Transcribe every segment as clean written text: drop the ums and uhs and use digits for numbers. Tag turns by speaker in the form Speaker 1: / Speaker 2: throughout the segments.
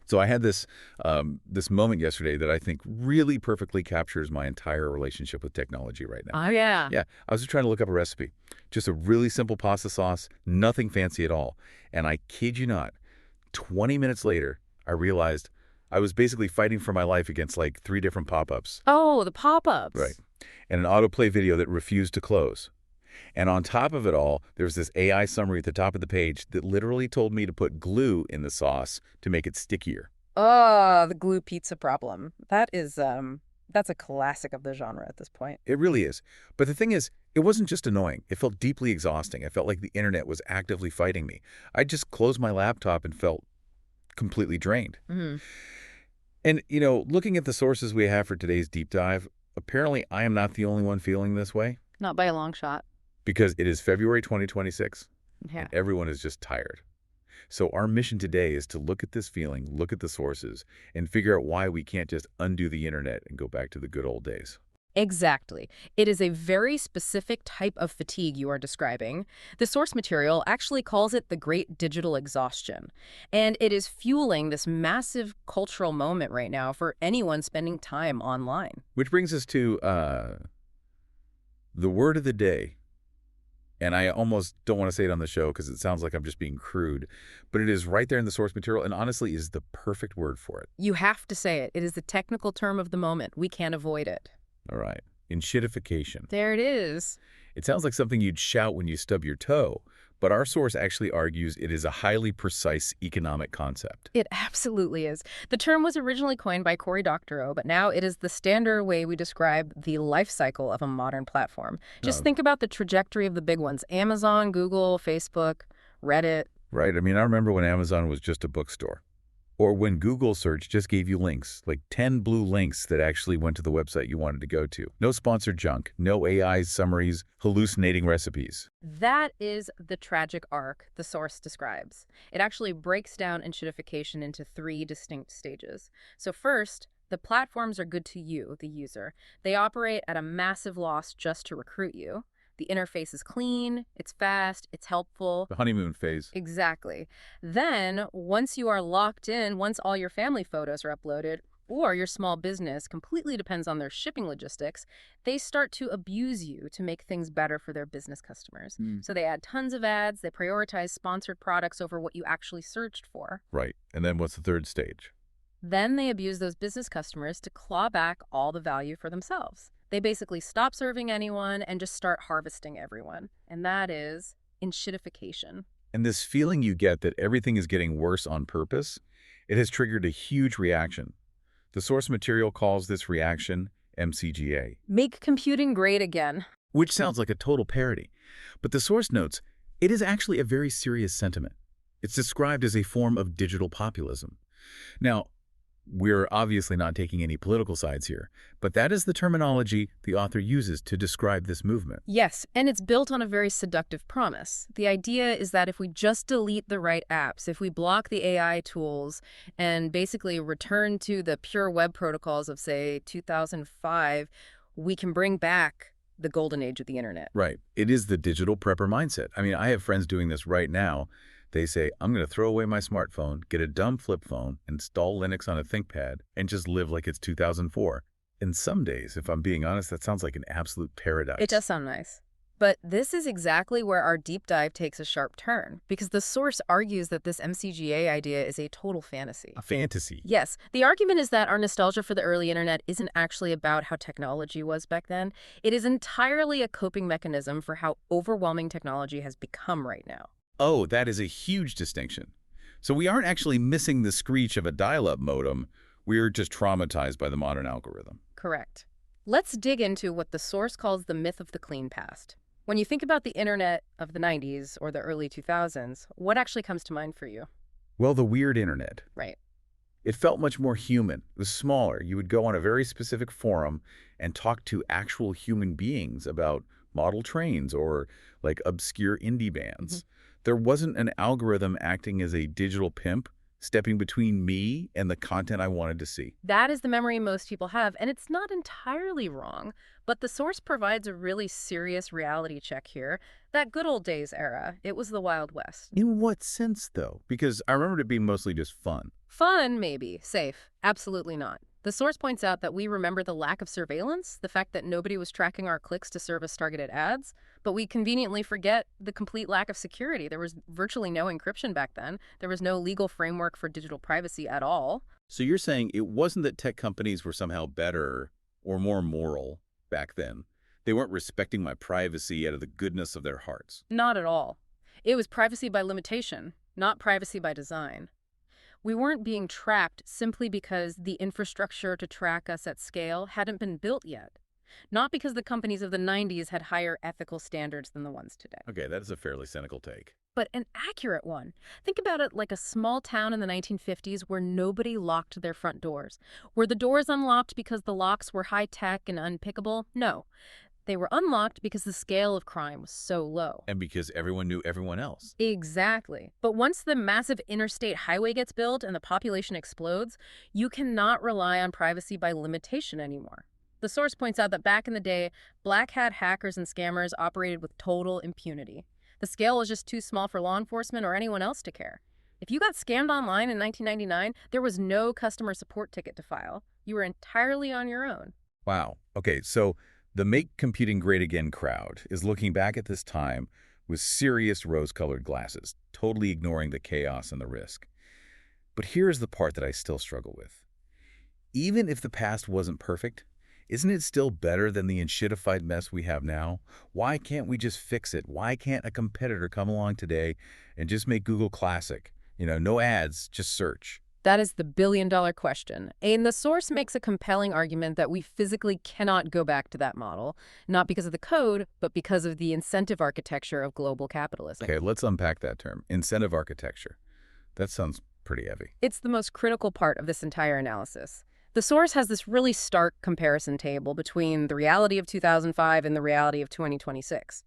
Speaker 1: So I had this moment yesterday that I think really perfectly captures my entire relationship with technology right now.
Speaker 2: Oh, yeah.
Speaker 1: Yeah, I was just trying to look up a recipe. Just a really simple pasta sauce, nothing fancy at all. And I kid you not, 20 minutes later, I realized I was basically fighting for my life against like 3 different pop-ups.
Speaker 2: Oh, the
Speaker 1: Right.
Speaker 2: pop-ups.
Speaker 1: And an autoplay video that refused to close. And on top of it all, there's this AI summary at the top of the page that literally told me to put glue in the sauce to make it stickier.
Speaker 2: Oh, the glue pizza problem. That's a classic of the genre at this point.
Speaker 1: It really is. But the thing is, it wasn't just annoying. It felt deeply exhausting. I felt like the internet was actively fighting me. I just closed my laptop and felt completely drained.
Speaker 2: Hmm.
Speaker 1: And, looking at the sources we have for today's deep dive, apparently I am not the only one feeling this way
Speaker 2: Not by a long shot.
Speaker 1: because it is February 2026
Speaker 2: Yeah.
Speaker 1: and everyone is just tired. So our mission today is to look at this feeling, look at the sources, and figure out why we can't just undo the internet and go back to the good old days.
Speaker 2: Exactly. It is a very specific type of fatigue you are describing. The source material actually calls it the great digital exhaustion. And it is fueling this massive cultural moment right now for anyone spending time online.
Speaker 1: Which brings us to the word of the day. And I almost don't want to say it on the show because it sounds like I'm just being crude, but it is right there in the source material and honestly is the perfect word for it.
Speaker 2: You have to say it. It is the technical term of the moment. We can't avoid it.
Speaker 1: All right. Enshittification.
Speaker 2: There it is.
Speaker 1: It sounds like something you'd shout when you stub your toe, but our source actually argues it is a highly precise economic concept.
Speaker 2: It absolutely is. The term was originally coined by Cory Doctorow, but now it is the standard way we describe the life cycle of a modern platform. Just think about the trajectory of the big ones: Amazon, Google, Facebook, Reddit.
Speaker 1: Right. I mean, I remember when Amazon was just a bookstore. Or when Google search just gave you links, like 10 blue links that actually went to the website you wanted to go to. No sponsored junk, no AI summaries, hallucinating recipes.
Speaker 2: That is the tragic arc the source describes. It actually breaks down enshittification into 3 distinct stages. So first, the platforms are good to you, the user. They operate at a massive loss just to recruit you. The interface is clean, it's fast, it's helpful.
Speaker 1: The honeymoon phase.
Speaker 2: Exactly. Then, once you are locked in, once all your family photos are uploaded, or your small business completely depends on their shipping logistics, they start to abuse you to make things better for their business customers. So they add tons of ads, they prioritize sponsored products over what you actually searched for.
Speaker 1: Right. And then what's the third stage?
Speaker 2: Then they abuse those business customers to claw back all the value for themselves. They basically stop serving anyone and just start harvesting everyone. And that is enshittification.
Speaker 1: And this feeling you get that everything is getting worse on purpose, it has triggered a huge reaction. The source material calls this reaction MCGA,
Speaker 2: Make computing great again.
Speaker 1: which sounds like a total parody. But the source notes, it is actually a very serious sentiment. It's described as a form of digital populism. Now, we're obviously not taking any political sides here, but that is the terminology the author uses to describe this movement.
Speaker 2: Yes, and it's built on a very seductive promise. The idea is that if we just delete the right apps, if we block the AI tools and basically return to the pure web protocols of, say, 2005, we can bring back the golden age of the internet.
Speaker 1: Right. It is the digital prepper mindset. I mean, I have friends doing this right now. They say, I'm going to throw away my smartphone, get a dumb flip phone, install Linux on a ThinkPad, and just live like it's 2004. And some days, if I'm being honest, that sounds like an absolute paradise.
Speaker 2: It does sound nice. But this is exactly where our deep dive takes a sharp turn, because the source argues that this MCGA idea is a total fantasy.
Speaker 1: A fantasy.
Speaker 2: Yes, the argument is that our nostalgia for the early internet isn't actually about how technology was back then. It is entirely a coping mechanism for how overwhelming technology has become right now.
Speaker 1: Oh, that is a huge distinction. So we aren't actually missing the screech of a dial-up modem. We're just traumatized by the modern algorithm.
Speaker 2: Correct. Let's dig into what the source calls the myth of the clean past. When you think about the internet of the 90s or the early 2000s, what actually comes to mind for you?
Speaker 1: Well, the weird internet.
Speaker 2: Right.
Speaker 1: It felt much more human. It was smaller. You would go on a very specific forum and talk to actual human beings about model trains or like obscure indie bands. There wasn't an algorithm acting as a digital pimp, stepping between me and the content I wanted to see.
Speaker 2: That is the memory most people have, and it's not entirely wrong. But the source provides a really serious reality check here. That good old days era, it was the Wild West.
Speaker 1: In what sense, though? Because I remember it being mostly just fun.
Speaker 2: Fun, maybe. Safe. Absolutely not. The source points out that we remember the lack of surveillance, the fact that nobody was tracking our clicks to serve us targeted ads, but we conveniently forget the complete lack of security. There was virtually no encryption back then. There was no legal framework for digital privacy at all.
Speaker 1: So you're saying it wasn't that tech companies were somehow better or more moral back then. They weren't respecting my privacy out of the goodness of their hearts.
Speaker 2: Not at all. It was privacy by limitation, not privacy by design. We weren't being tracked simply because the infrastructure to track us at scale hadn't been built yet. Not because the companies of the 90s had higher ethical standards than the ones today.
Speaker 1: Okay, that is a fairly cynical take.
Speaker 2: But an accurate one. Think about it like a small town in the 1950s where nobody locked their front doors. Were the doors unlocked because the locks were high-tech and unpickable? No. They were unlocked because the scale of crime was so low.
Speaker 1: And because everyone knew everyone else.
Speaker 2: Exactly. But once the massive interstate highway gets built and the population explodes, you cannot rely on privacy by limitation anymore. The source points out that back in the day, black hat hackers and scammers operated with total impunity. The scale was just too small for law enforcement or anyone else to care. If you got scammed online in 1999, there was no customer support ticket to file. You were entirely on your own.
Speaker 1: Wow. Okay, so the Make Computing Great Again crowd is looking back at this time with serious rose-colored glasses, totally ignoring the chaos and the risk. But here's the part that I still struggle with. Even if the past wasn't perfect, isn't it still better than the enshittified mess we have now? Why can't we just fix it? Why can't a competitor come along today and just make Google classic? No ads, just search.
Speaker 2: That is the billion-dollar question. And the source makes a compelling argument that we physically cannot go back to that model, not because of the code, but because of the incentive architecture of global capitalism.
Speaker 1: Okay, let's unpack that term. Incentive architecture. That sounds pretty heavy.
Speaker 2: It's the most critical part of this entire analysis. The source has this really stark comparison table between the reality of 2005 and the reality of 2026.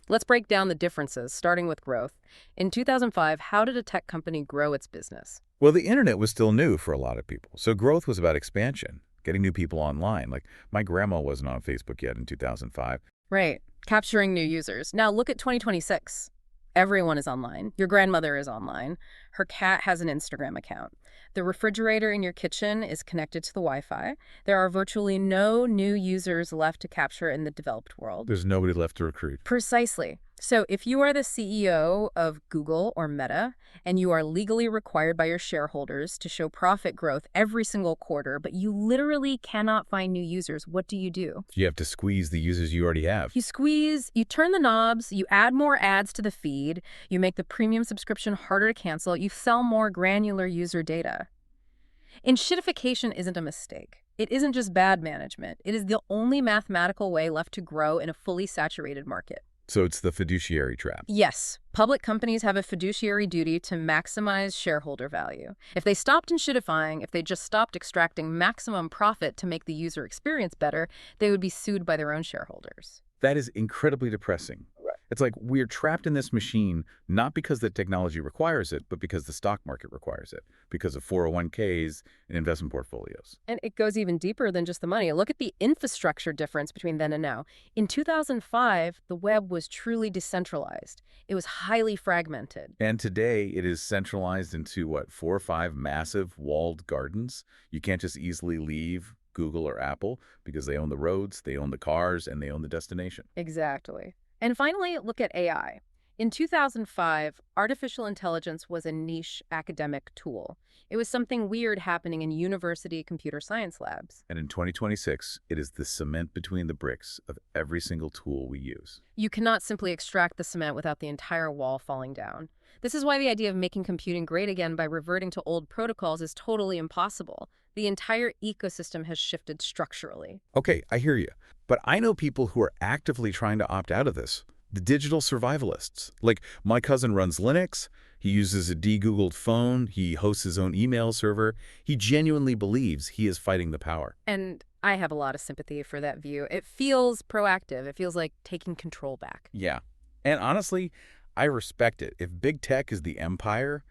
Speaker 2: Let's break down the differences, starting with growth. In 2005, how did a tech company grow its business?
Speaker 1: Well, the internet was still new for a lot of people, so growth was about expansion, getting new people online. Like, my grandma wasn't on Facebook yet in 2005.
Speaker 2: Right. Capturing new users. Now look at 2026. Everyone is online. Your grandmother is online. Her cat has an Instagram account. The refrigerator in your kitchen is connected to the Wi-Fi. There are virtually no new users left to capture in the developed world.
Speaker 1: There's nobody left to recruit.
Speaker 2: Precisely. So if you are the CEO of Google or Meta, and you are legally required by your shareholders to show profit growth every single quarter, but you literally cannot find new users, what do?
Speaker 1: You have to squeeze the users you already have.
Speaker 2: You squeeze, you turn the knobs, you add more ads to the feed, you make the premium subscription harder to cancel, you sell more granular user data. Enshittification isn't a mistake. It isn't just bad management. It is the only mathematical way left to grow in a fully saturated market.
Speaker 1: So it's the fiduciary trap.
Speaker 2: Yes, public companies have a fiduciary duty to maximize shareholder value. If they stopped enshittifying, if they just stopped extracting maximum profit to make the user experience better, they would be sued by their own shareholders.
Speaker 1: That is incredibly depressing. It's like we're trapped in this machine, not because the technology requires it, but because the stock market requires it, because of 401ks and investment portfolios.
Speaker 2: And it goes even deeper than just the money. Look at the infrastructure difference between then and now. In 2005, the web was truly decentralized. It was highly fragmented.
Speaker 1: And today, it is centralized into, 4 or 5 massive walled gardens? You can't just easily leave Google or Apple because they own the roads, they own the cars, and they own the destination.
Speaker 2: Exactly. And finally, look at AI. In 2005, artificial intelligence was a niche academic tool. It was something weird happening in university computer science labs.
Speaker 1: And in 2026, it is the cement between the bricks of every single tool we use.
Speaker 2: You cannot simply extract the cement without the entire wall falling down. This is why the idea of making computing great again by reverting to old protocols is totally impossible. The entire ecosystem has shifted structurally.
Speaker 1: Okay, I hear you. But I know people who are actively trying to opt out of this. The digital survivalists. Like, my cousin runs Linux. He uses a de-Googled phone. He hosts his own email server. He genuinely believes he is fighting the power.
Speaker 2: And I have a lot of sympathy for that view. It feels proactive. It feels like taking control back.
Speaker 1: Yeah. And honestly, I respect it. If big tech is the empire,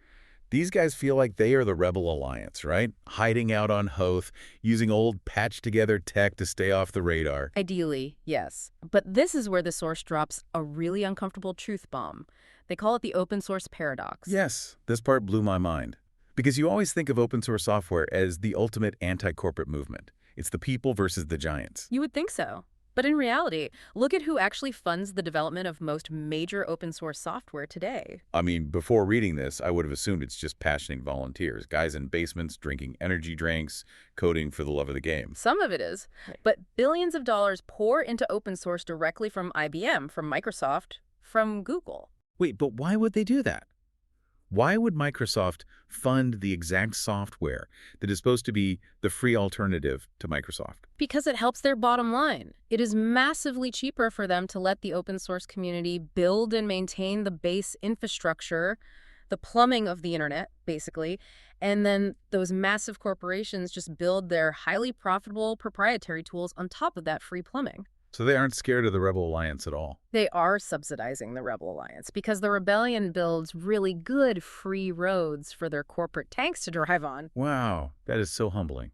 Speaker 1: these guys feel like they are the rebel alliance, right? Hiding out on Hoth, using old patched-together tech to stay off the radar.
Speaker 2: Ideally, yes. But this is where the source drops a really uncomfortable truth bomb. They call it the open source paradox.
Speaker 1: Yes, this part blew my mind. Because you always think of open source software as the ultimate anti-corporate movement. It's the people versus the giants.
Speaker 2: You would think so. But in reality, look at who actually funds the development of most major open source software today.
Speaker 1: I mean, before reading this, I would have assumed it's just passionate volunteers, guys in basements drinking energy drinks, coding for the love of the game.
Speaker 2: Some of it is, but billions of dollars pour into open source directly from IBM, from Microsoft, from Google.
Speaker 1: Wait, but why would they do that? Why would Microsoft fund the exact software that is supposed to be the free alternative to Microsoft?
Speaker 2: Because it helps their bottom line. It is massively cheaper for them to let the open source community build and maintain the base infrastructure, the plumbing of the internet, basically, and then those massive corporations just build their highly profitable proprietary tools on top of that free plumbing.
Speaker 1: So they aren't scared of the Rebel Alliance at all.
Speaker 2: They are subsidizing the Rebel Alliance because the rebellion builds really good free roads for their corporate tanks to drive on.
Speaker 1: Wow, that is so humbling.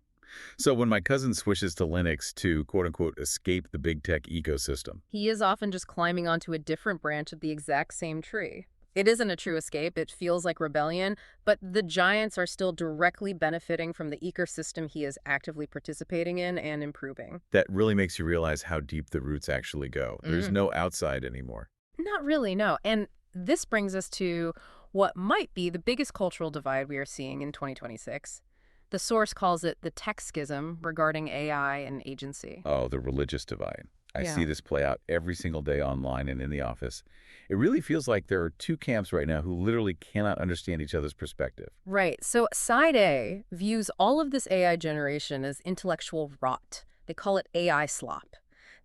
Speaker 1: So when my cousin switches to Linux to quote-unquote escape the big tech ecosystem,
Speaker 2: He is often just climbing onto a different branch of the exact same tree. It isn't a true escape, it feels like rebellion, but the giants are still directly benefiting from the ecosystem he is actively participating in and improving.
Speaker 1: that really makes you realize how deep the roots actually go. There's no outside anymore.
Speaker 2: Not really, no. And this brings us to what might be the biggest cultural divide we are seeing in 2026. The source calls it the tech schism regarding AI and agency.
Speaker 1: Oh, the religious divide. I
Speaker 2: Yeah.
Speaker 1: see this play out every single day online and in the office. It really feels like there are two camps right now who literally cannot understand each other's perspective.
Speaker 2: Right. So side A views all of this AI generation as intellectual rot. They call it AI slop.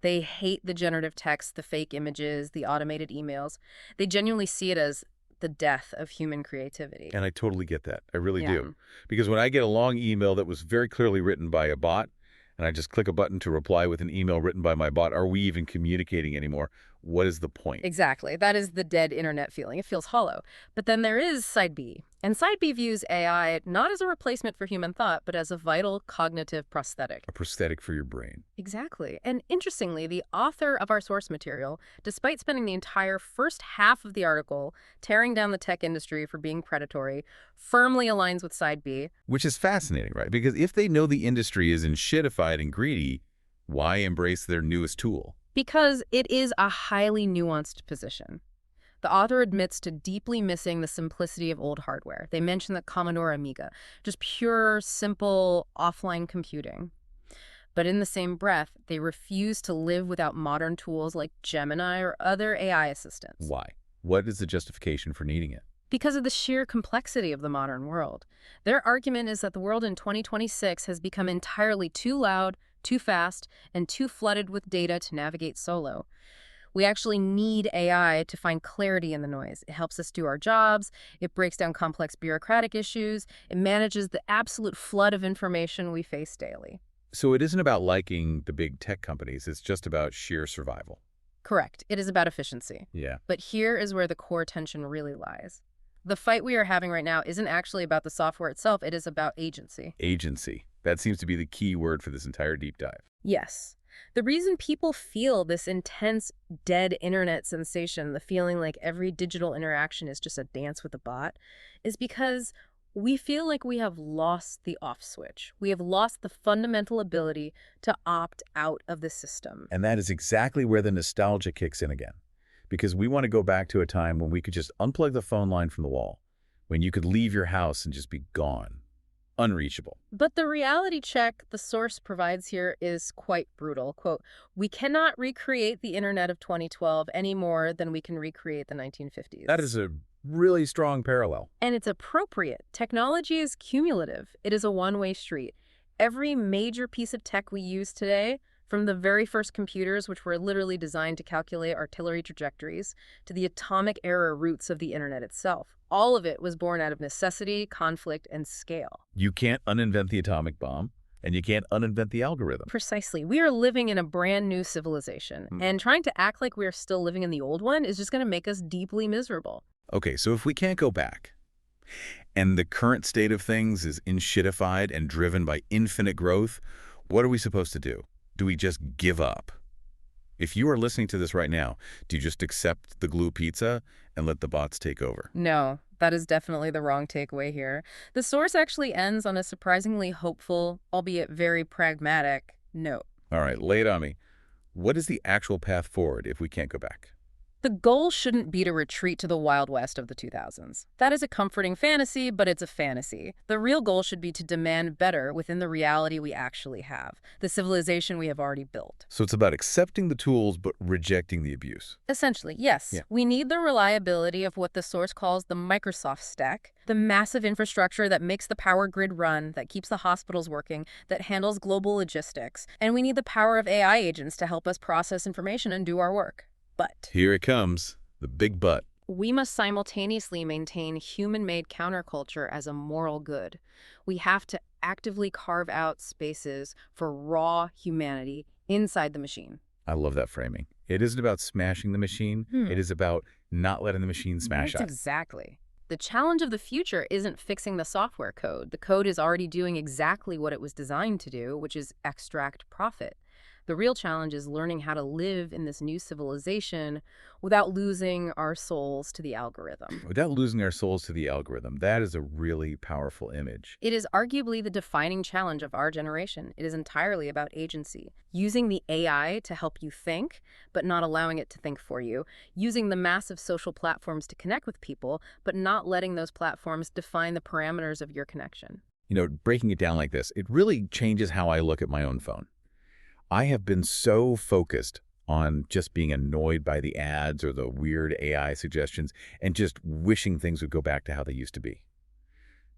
Speaker 2: They hate the generative text, the fake images, the automated emails. They genuinely see it as the death of human creativity.
Speaker 1: And I totally get that. I really
Speaker 2: Yeah.
Speaker 1: do. Because when I get a long email that was very clearly written by a bot, and I just click a button to reply with an email written by my bot, are we even communicating anymore? What is the point?
Speaker 2: Exactly. That is the dead internet feeling. It feels hollow. But then there is side B. And side B views AI not as a replacement for human thought, but as a vital cognitive prosthetic.
Speaker 1: A prosthetic for your brain.
Speaker 2: Exactly. And interestingly, the author of our source material, despite spending the entire first half of the article tearing down the tech industry for being predatory, firmly aligns with side B.
Speaker 1: Which is fascinating, right? Because if they know the industry is enshittified and greedy, why embrace their newest tool?
Speaker 2: Because it is a highly nuanced position. The author admits to deeply missing the simplicity of old hardware. They mention the Commodore Amiga, just pure, simple, offline computing. But in the same breath, they refuse to live without modern tools like Gemini or other AI assistants.
Speaker 1: Why? What is the justification for needing it?
Speaker 2: Because of the sheer complexity of the modern world. Their argument is that the world in 2026 has become entirely too loud, too fast, and too flooded with data to navigate solo. We actually need AI to find clarity in the noise. It helps us do our jobs, it breaks down complex bureaucratic issues, it manages the absolute flood of information we face daily.
Speaker 1: So it isn't about liking the big tech companies, it's just about sheer survival.
Speaker 2: Correct. It is about efficiency.
Speaker 1: Yeah.
Speaker 2: But here is where the core tension really lies. The fight we are having right now isn't actually about the software itself, it is about agency.
Speaker 1: Agency. That seems to be the key word for this entire deep dive.
Speaker 2: Yes. The reason people feel this intense dead internet sensation, the feeling like every digital interaction is just a dance with a bot, is because we feel like we have lost the off switch. We have lost the fundamental ability to opt out of the system.
Speaker 1: And that is exactly where the nostalgia kicks in again. Because we want to go back to a time when we could just unplug the phone line from the wall, when you could leave your house and just be gone. Unreachable.
Speaker 2: But the reality check the source provides here is quite brutal. Quote, "We cannot recreate the internet of 2012 any more than we can recreate the 1950s.
Speaker 1: That is a really strong parallel.
Speaker 2: And it's appropriate. Technology is cumulative. It is a one-way street. Every major piece of tech we use today, from the very first computers, which were literally designed to calculate artillery trajectories, to the atomic era roots of the internet itself, all of it was born out of necessity, conflict, and scale.
Speaker 1: You can't uninvent the atomic bomb, and you can't uninvent the algorithm.
Speaker 2: Precisely. We are living in a brand new civilization, and trying to act like we are still living in the old one is just going to make us deeply miserable.
Speaker 1: Okay, so if we can't go back, and the current state of things is enshittified and driven by infinite growth, what are we supposed to do? Do we just give up? If you are listening to this right now, do you just accept the glue pizza and let the bots take over?
Speaker 2: No, That is definitely the wrong takeaway here. The source actually ends on a surprisingly hopeful, albeit very pragmatic, note.
Speaker 1: All right, lay it on me. What is the actual path forward if we can't go back?
Speaker 2: The goal shouldn't be to retreat to the Wild West of the 2000s. That is a comforting fantasy, but it's a fantasy. The real goal should be to demand better within the reality we actually have, the civilization we have already built.
Speaker 1: So it's about accepting the tools but rejecting the abuse.
Speaker 2: Essentially, yes.
Speaker 1: Yeah.
Speaker 2: We need the reliability of what the source calls the Microsoft stack, the massive infrastructure that makes the power grid run, that keeps the hospitals working, that handles global logistics. And we need the power of AI agents to help us process information and do our work. But
Speaker 1: Here it comes, the big but.
Speaker 2: we must simultaneously maintain human-made counterculture as a moral good. We have to actively carve out spaces for raw humanity inside the machine.
Speaker 1: I love that framing. It isn't about smashing the machine. It is about not letting the machine smash
Speaker 2: That's
Speaker 1: us.
Speaker 2: exactly. The challenge of the future isn't fixing the software code. The code is already doing exactly what it was designed to do, which is extract profit. The real challenge is learning how to live in this new civilization without losing our souls to the algorithm.
Speaker 1: Without losing our souls to the algorithm, that is a really powerful image.
Speaker 2: It is arguably the defining challenge of our generation. It is entirely about agency. Using the AI to help you think, but not allowing it to think for you. Using the massive social platforms to connect with people, but not letting those platforms define the parameters of your connection.
Speaker 1: You know, breaking it down like this, it really changes how I look at my own phone. I have been so focused on just being annoyed by the ads or the weird AI suggestions and just wishing things would go back to how they used to be.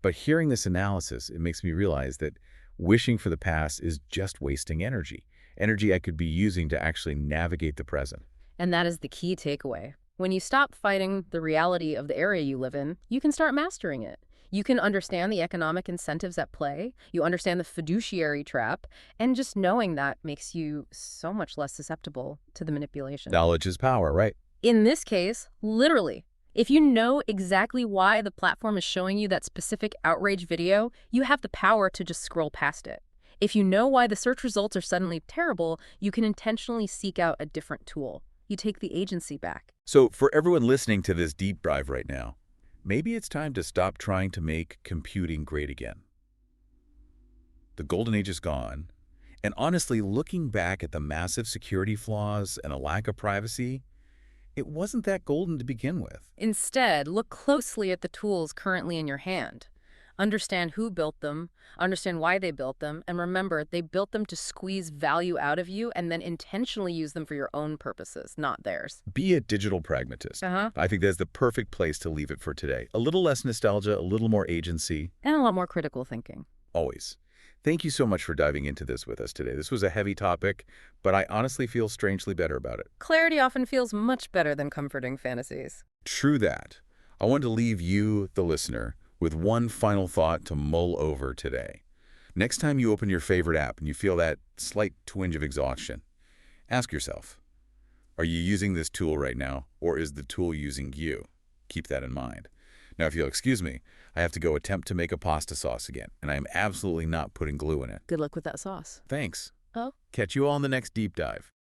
Speaker 1: But hearing this analysis, it makes me realize that wishing for the past is just wasting energy. Energy I could be using to actually navigate the present.
Speaker 2: And that is the key takeaway. When you stop fighting the reality of the area you live in, you can start mastering it. You can understand the economic incentives at play, you understand the fiduciary trap, and just knowing that makes you so much less susceptible to the manipulation.
Speaker 1: Knowledge is power, right?
Speaker 2: In this case, literally. If you know exactly why the platform is showing you that specific outrage video, you have the power to just scroll past it. If you know why the search results are suddenly terrible, you can intentionally seek out a different tool. You take the agency back.
Speaker 1: So for everyone listening to this deep dive right now, maybe it's time to stop trying to make computing great again. The golden age is gone, and honestly, looking back at the massive security flaws and a lack of privacy, it wasn't that golden to begin with.
Speaker 2: Instead, look closely at the tools currently in your hand. Understand who built them, understand why they built them, and remember, they built them to squeeze value out of you and then intentionally use them for your own purposes, not theirs.
Speaker 1: Be a digital pragmatist.
Speaker 2: Uh-huh.
Speaker 1: I think that's the perfect place to leave it for today. A little less nostalgia, a little more agency.
Speaker 2: And a lot more critical thinking.
Speaker 1: Always. Thank you so much for diving into this with us today. This was a heavy topic, but I honestly feel strangely better about it.
Speaker 2: Clarity often feels much better than comforting fantasies.
Speaker 1: True that. I want to leave you, the listener, with one final thought to mull over today. Next time you open your favorite app and you feel that slight twinge of exhaustion, ask yourself, are you using this tool right now, or is the tool using you? Keep that in mind. Now, if you'll excuse me, I have to go attempt to make a pasta sauce again, and I am absolutely not putting glue in it.
Speaker 2: Good luck with that sauce.
Speaker 1: Thanks.
Speaker 2: Oh?
Speaker 1: Catch you all in the next deep dive.